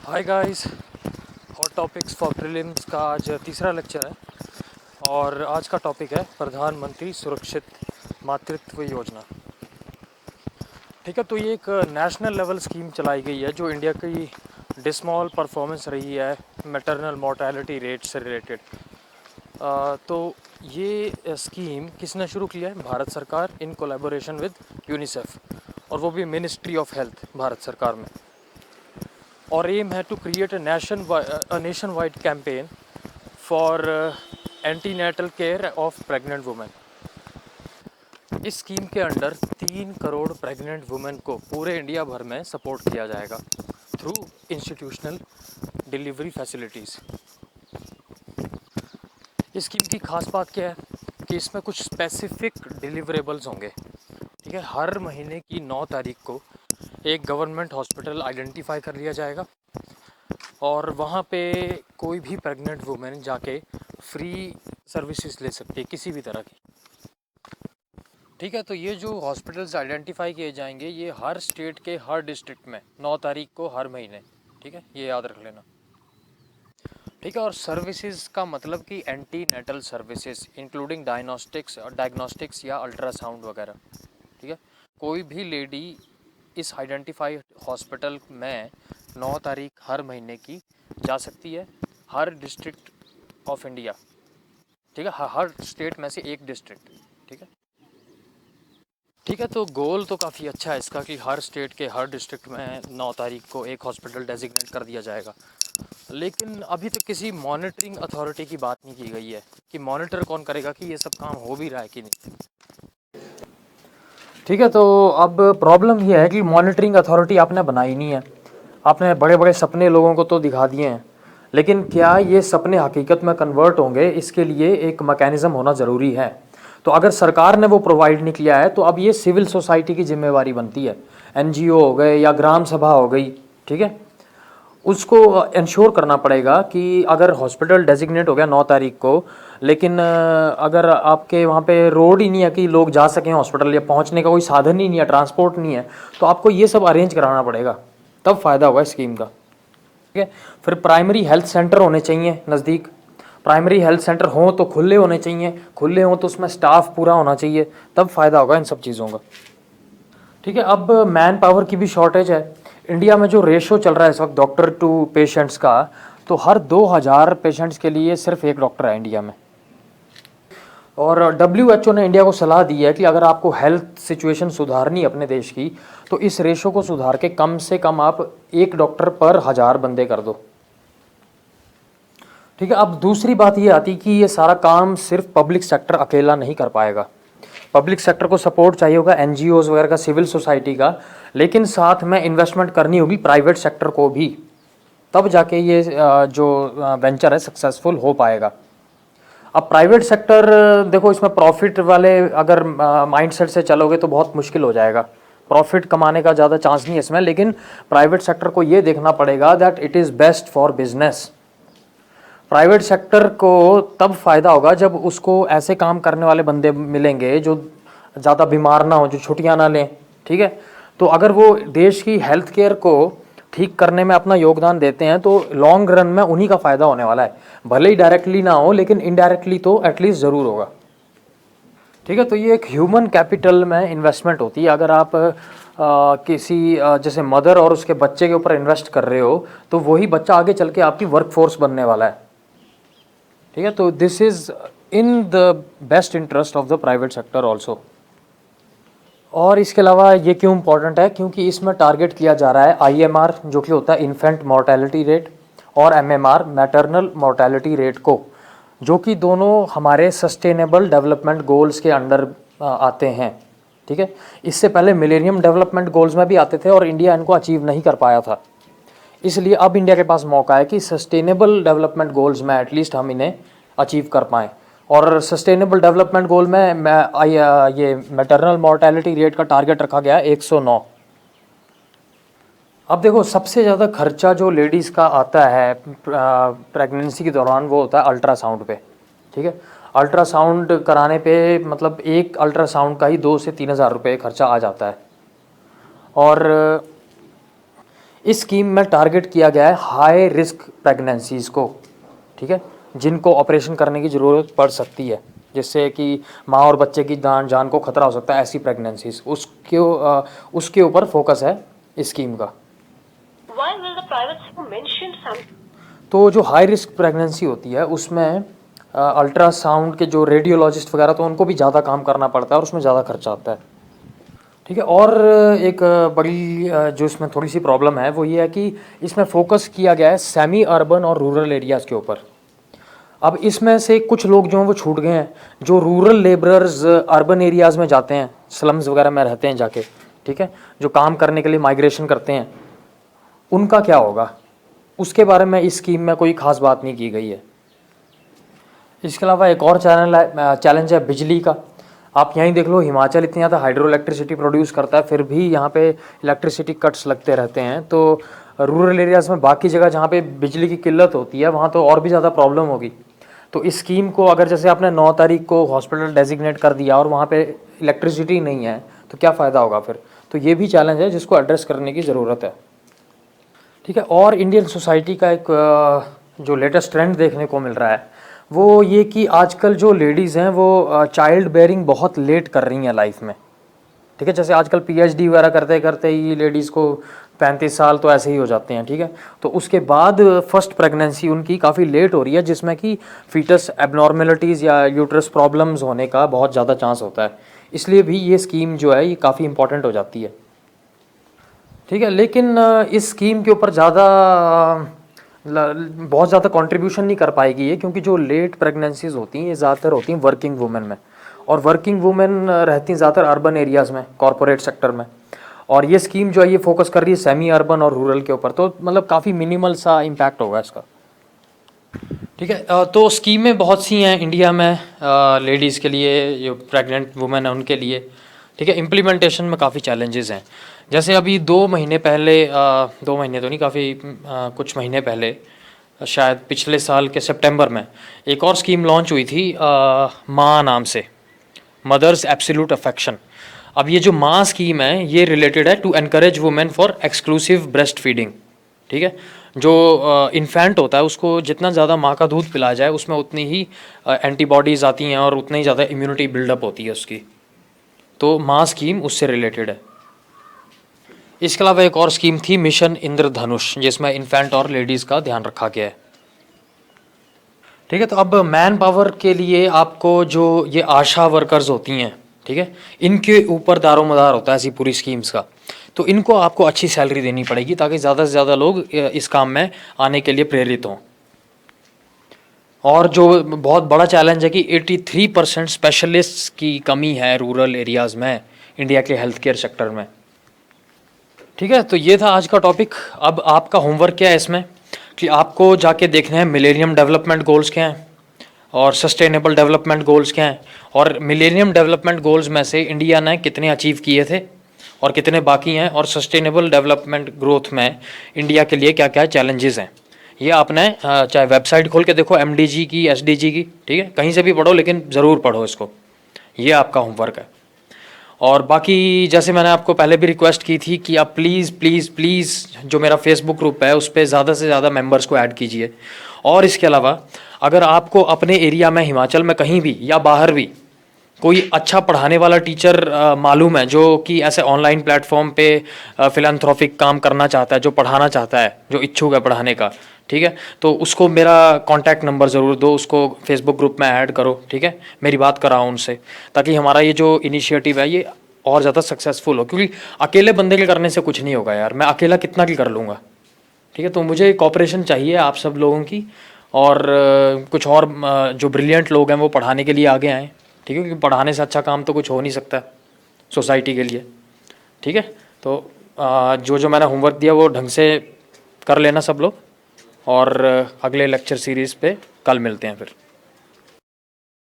Hi guys, hot topics for prelims का आज तीसरा लेक्चर है और आज का टॉपिक है प्रधानमंत्री सुरक्षित मातृत्व योजना। ठीक है, तो ये एक नेशनल लेवल स्कीम चलाई गई है जो इंडिया की डिस्मॉल परफॉर्मेंस रही है मैटरनल मोर्टेलिटी रेट से रिलेटेड। तो ये स्कीम किसने शुरू किया है? भारत सरकार इन कोलैबोरेशन विद यूनिसेफ, और वो भी मिनिस्ट्री ऑफ हेल्थ भारत सरकार में। और एम है to create a nationwide campaign for antenatal care of pregnant women. इस स्कीम के अंडर 3 करोड़ प्रेग्नेंट वुमेन को पूरे इंडिया भर में सपोर्ट किया जाएगा थ्रू इंस्टीट्यूशनल डिलीवरी फैसिलिटीज़। इस स्कीम की खास बात क्या है कि इसमें कुछ स्पेसिफिक डिलीवरेबल्स होंगे। ठीक है, हर महीने की 9 तारीख को एक गवर्नमेंट हॉस्पिटल आइडेंटिफाई कर लिया जाएगा और वहाँ पे कोई भी प्रेग्नेंट वुमेन जाके फ्री सर्विसेज ले सकती है किसी भी तरह की। ठीक है, तो ये जो हॉस्पिटल्स आइडेंटिफाई किए जाएंगे ये हर स्टेट के हर डिस्ट्रिक्ट में 9 तारीख को हर महीने। ठीक है, ये याद रख लेना। ठीक है, और सर्विसेज का मतलब कि antenatal services including diagnostics या अल्ट्रासाउंड वगैरह। ठीक है, कोई भी लेडी इस आइडेंटिफाइड हॉस्पिटल में 9 तारीख हर महीने की जा सकती है, हर डिस्ट्रिक्ट ऑफ इंडिया। ठीक है, हर स्टेट में से एक डिस्ट्रिक्ट। ठीक है, ठीक है, तो गोल तो काफ़ी अच्छा है इसका कि हर स्टेट के हर डिस्ट्रिक्ट में 9 तारीख को एक हॉस्पिटल डेजिग्नेट कर दिया जाएगा। लेकिन अभी तक किसी मॉनिटरिंग अथॉरिटी की बात नहीं की गई है कि मॉनिटर कौन करेगा कि ये सब काम हो भी रहा है कि नहीं। ठीक है, तो अब प्रॉब्लम ये है कि मॉनिटरिंग अथॉरिटी आपने बनाई नहीं है। आपने बड़े बड़े सपने लोगों को तो दिखा दिए हैं, लेकिन क्या ये सपने हकीकत में कन्वर्ट होंगे, इसके लिए एक मैकेनिज़्म होना ज़रूरी है। तो अगर सरकार ने वो प्रोवाइड नहीं किया है तो अब ये सिविल सोसाइटी की जिम्मेवारी बनती है। एनजीओ हो गए या ग्राम सभा हो गई, ठीक है, उसको इंश्योर करना पड़ेगा कि अगर हॉस्पिटल डेजिग्नेट हो गया 9 तारीख को, लेकिन अगर आपके वहाँ पे रोड ही नहीं है कि लोग जा सकें हॉस्पिटल, या पहुँचने का कोई साधन ही नहीं है, ट्रांसपोर्ट नहीं है, तो आपको ये सब अरेंज कराना पड़ेगा, तब फ़ायदा होगा स्कीम का। ठीक है, फिर प्राइमरी हेल्थ सेंटर होने चाहिए नज़दीक। प्राइमरी हेल्थ सेंटर हों तो खुले होने चाहिए, खुले हों तो उसमें स्टाफ पूरा होना चाहिए, तब फ़ायदा होगा इन सब चीज़ों का। ठीक है, अब मैन पावर की भी शॉर्टेज है। इंडिया में जो रेशो चल रहा है इस वक्त डॉक्टर टू पेशेंट्स का, तो हर 2000 पेशेंट्स के लिए सिर्फ एक डॉक्टर है इंडिया में। और WHO ने इंडिया को सलाह दी है कि अगर आपको हेल्थ सिचुएशन सुधारनी है अपने देश की, तो इस रेशो को सुधार के कम से कम आप एक डॉक्टर पर 1000 बंदे कर दो। ठीक है, अब दूसरी बात ये आती कि ये सारा काम सिर्फ पब्लिक सेक्टर अकेला नहीं कर पाएगा। पब्लिक सेक्टर को सपोर्ट चाहिए होगा, एनजीओज वगैरह का, सिविल सोसाइटी का, लेकिन साथ में इन्वेस्टमेंट करनी होगी प्राइवेट सेक्टर को भी, तब जाके ये जो वेंचर है सक्सेसफुल हो पाएगा। अब प्राइवेट सेक्टर देखो, इसमें प्रॉफिट वाले अगर माइंडसेट से चलोगे तो बहुत मुश्किल हो जाएगा। प्रॉफिट कमाने का ज़्यादा चांस नहीं है इसमें, लेकिन प्राइवेट सेक्टर को ये देखना पड़ेगा that it is best for business. Private sector को तब फ़ायदा होगा जब उसको ऐसे काम करने वाले बंदे मिलेंगे जो ज़्यादा बीमार ना हो, जो छुट्टियां ना लें। ठीक है, तो अगर वो देश की हेल्थ केयर को ठीक करने में अपना योगदान देते हैं तो लॉन्ग रन में उन्हीं का फ़ायदा होने वाला है। भले ही डायरेक्टली ना हो, लेकिन इनडायरेक्टली तो एटलीस्ट ज़रूर होगा। ठीक है, तो ये एक ह्यूमन कैपिटल में इन्वेस्टमेंट होती है। अगर आप किसी जैसे मदर और उसके बच्चे के ऊपर इन्वेस्ट कर रहे हो, तो वही बच्चा आगे चल के आपकी वर्कफोर्स बनने वाला है। ठीक है, तो this is in the best interest of the private sector also. और इसके अलावा ये क्यों इम्पोर्टेंट है? क्योंकि इसमें टारगेट किया जा रहा है IMR, जो कि होता है इन्फेंट मोर्टेलिटी रेट, और MMR मैटरनल मोर्टेलिटी रेट को, जो कि दोनों हमारे सस्टेनेबल डेवलपमेंट गोल्स के अंडर आते हैं। ठीक है, इससे पहले मिलेनियम डेवलपमेंट गोल्स में भी आते थे और इंडिया इनको अचीव नहीं कर पाया था। इसलिए अब इंडिया के पास मौका है कि सस्टेनेबल डेवलपमेंट गोल्स में एटलीस्ट हम इन्हें अचीव कर पाएँ। और सस्टेनेबल डेवलपमेंट गोल में ये मैटरनल मोर्टेलिटी रेट का टारगेट रखा गया है 109। अब देखो, सबसे ज़्यादा खर्चा जो लेडीज़ का आता है प्रेगनेंसी के दौरान, वो होता है अल्ट्रासाउंड पे। ठीक है, अल्ट्रासाउंड कराने पे मतलब एक अल्ट्रासाउंड का ही 2 से 3 हज़ार रुपये खर्चा आ जाता है। और इस स्कीम में टारगेट किया गया है हाई रिस्क प्रेगनेंसीज़ को, ठीक है, जिनको ऑपरेशन करने की ज़रूरत पड़ सकती है, जिससे कि माँ और बच्चे की जान को खतरा हो सकता है, ऐसी प्रेगनेंसीज उसके ऊपर फोकस है इस स्कीम का। तो जो हाई रिस्क प्रेगनेंसी होती है उसमें अल्ट्रासाउंड के जो रेडियोलॉजिस्ट वगैरह तो उनको भी ज़्यादा काम करना पड़ता है और उसमें ज़्यादा खर्चा आता है, ठीक है। और एक बड़ी जो इसमें थोड़ी सी प्रॉब्लम है वो ये है कि इसमें फोकस किया गया है सेमी अर्बन और रूरल एरियाज़ के ऊपर। अब इसमें से कुछ लोग जो हैं वो छूट गए हैं, जो रूरल लेबरर्स अर्बन एरियाज़ में जाते हैं, स्लम्स वगैरह में रहते हैं जाके, ठीक है, जो काम करने के लिए माइग्रेशन करते हैं, उनका क्या होगा, उसके बारे में इस स्कीम में कोई ख़ास बात नहीं की गई है। इसके अलावा एक और चैलेंज है बिजली का। आप यहीं देख लो, हिमाचल इतनी ज़्यादा हाइड्रो इलेक्ट्रिसिटी प्रोड्यूस करता है, फिर भी यहाँ पे इलेक्ट्रिसिटी कट्स लगते रहते हैं। तो रूरल एरियाज़ में बाकी जगह जहाँ पे बिजली की किल्लत होती है वहाँ तो और भी ज़्यादा प्रॉब्लम होगी। तो इस स्कीम को अगर जैसे आपने 9 तारीख को हॉस्पिटल डेजिग्नेट कर दिया और वहाँ पे इलेक्ट्रिसिटी नहीं है तो क्या फ़ायदा होगा फिर। तो ये भी चैलेंज है जिसको एड्रेस करने की ज़रूरत है, ठीक है। और इंडियन सोसाइटी का एक जो लेटेस्ट ट्रेंड देखने को मिल रहा है वो ये कि आजकल जो लेडीज़ हैं वो चाइल्ड बेयरिंग बहुत लेट कर रही हैं लाइफ में, ठीक है। जैसे आजकल पीएचडी वगैरह करते करते ही लेडीज़ को 35 साल तो ऐसे ही हो जाते हैं, ठीक है। तो उसके बाद फर्स्ट प्रेगनेंसी उनकी काफ़ी लेट हो रही है, जिसमें कि फीटस एबनॉर्मेलिटीज़ या यूट्रस प्रॉब्लम्स होने का बहुत ज़्यादा चांस होता है। इसलिए भी ये स्कीम जो है ये काफ़ी इंपॉर्टेंट हो जाती है, ठीक है। लेकिन इस स्कीम के ऊपर बहुत ज़्यादा कंट्रीब्यूशन नहीं कर पाएगी ये, क्योंकि जो लेट प्रेगनेंसीज होती हैं ये ज़्यादातर होती हैं वर्किंग वुमेन में, और वर्किंग वुमेन रहती हैं ज़्यादातर अर्बन एरियाज़ में, कॉरपोरेट सेक्टर में। और ये स्कीम जो है ये फोकस कर रही है सेमी अर्बन और रूरल के ऊपर, तो मतलब काफ़ी मिनिमल सा इम्पैक्ट होगा इसका, ठीक है। तो स्कीमें बहुत सी हैं इंडिया में लेडीज़ के लिए, जो प्रेग्नेंट वुमेन है उनके लिए, ठीक है। इम्प्लीमेंटेशन में काफ़ी चैलेंजेस हैं। जैसे अभी 2 महीने पहले 2 महीने तो नहीं, काफ़ी कुछ महीने पहले, शायद पिछले साल के सितंबर में एक और स्कीम लॉन्च हुई थी माँ नाम से, मदर्स एब्सोल्यूट अफेक्शन। अब ये जो माँ स्कीम है ये रिलेटेड है to encourage women for exclusive breastfeeding, ठीक है। जो इन्फेंट होता है उसको जितना ज़्यादा माँ का दूध पिलाया जाए उसमें उतनी ही एंटीबॉडीज़ आती हैं और उतनी ही ज़्यादा इम्यूनिटी बिल्डअप होती है उसकी। तो माँ स्कीम उससे रिलेटेड है। इसके अलावा एक और स्कीम थी मिशन इंद्रधनुष, जिसमें इन्फेंट और लेडीज़ का ध्यान रखा गया है, ठीक है। तो अब मैन पावर के लिए आपको जो ये आशा वर्कर्स होती हैं, ठीक है, इनके ऊपर दारोमदार होता है ऐसी पूरी स्कीम्स का। तो इनको आपको अच्छी सैलरी देनी पड़ेगी ताकि ज़्यादा से ज़्यादा लोग इस काम में आने के लिए प्रेरित हों। और जो बहुत बड़ा चैलेंज है कि 83% स्पेशलिस्ट की कमी है रूरल एरियाज़ में इंडिया के हेल्थ केयर सेक्टर में, ठीक है। तो ये था आज का टॉपिक। अब आपका होमवर्क क्या है इसमें कि आपको जाके देखना है मिलेनियम डेवलपमेंट गोल्स क्या हैं और सस्टेनेबल डेवलपमेंट गोल्स क्या हैं, और मिलेनियम डेवलपमेंट गोल्स में से इंडिया ने कितने अचीव किए थे और कितने बाकी हैं, और सस्टेनेबल डेवलपमेंट ग्रोथ में इंडिया के लिए क्या क्या चैलेंजेस हैं। ये आपने चाहे वेबसाइट खोल के देखो MDG की, SDG की, ठीक है, कहीं से भी पढ़ो लेकिन ज़रूर पढ़ो इसको, ये आपका होमवर्क है। और बाकी जैसे मैंने आपको पहले भी रिक्वेस्ट की थी कि आप प्लीज़ प्लीज़ प्लीज़ जो मेरा फेसबुक ग्रुप है उस पर ज़्यादा से ज़्यादा मेंबर्स को ऐड कीजिए। और इसके अलावा अगर आपको अपने एरिया में, हिमाचल में कहीं भी या बाहर भी कोई अच्छा पढ़ाने वाला टीचर मालूम है जो कि ऐसे ऑनलाइन प्लेटफॉर्म पे फिलैंथ्रोपिक काम करना चाहता है, जो पढ़ाना चाहता है, जो इच्छुक है पढ़ाने का, ठीक है, तो उसको मेरा कॉन्टैक्ट नंबर ज़रूर दो, उसको फेसबुक ग्रुप में ऐड करो, ठीक है, मेरी बात कराओ उनसे, ताकि हमारा ये जो इनिशिएटिव है ये और ज़्यादा सक्सेसफुल हो। क्योंकि अकेले बंदे के करने से कुछ नहीं होगा यार, मैं अकेला कितना की कर लूँगा, ठीक है। तो मुझे कोऑपरेशन चाहिए आप सब लोगों की, और कुछ और जो ब्रिलियंट लोग हैं वो पढ़ाने के लिए आगे आएँ, ठीक है, क्योंकि पढ़ाने से अच्छा काम तो कुछ हो नहीं सकता सोसाइटी के लिए, ठीक है। तो जो जो मैंने होमवर्क दिया वो ढंग से कर लेना सब लोग, और अगले लेक्चर सीरीज़ पे कल मिलते हैं फिर।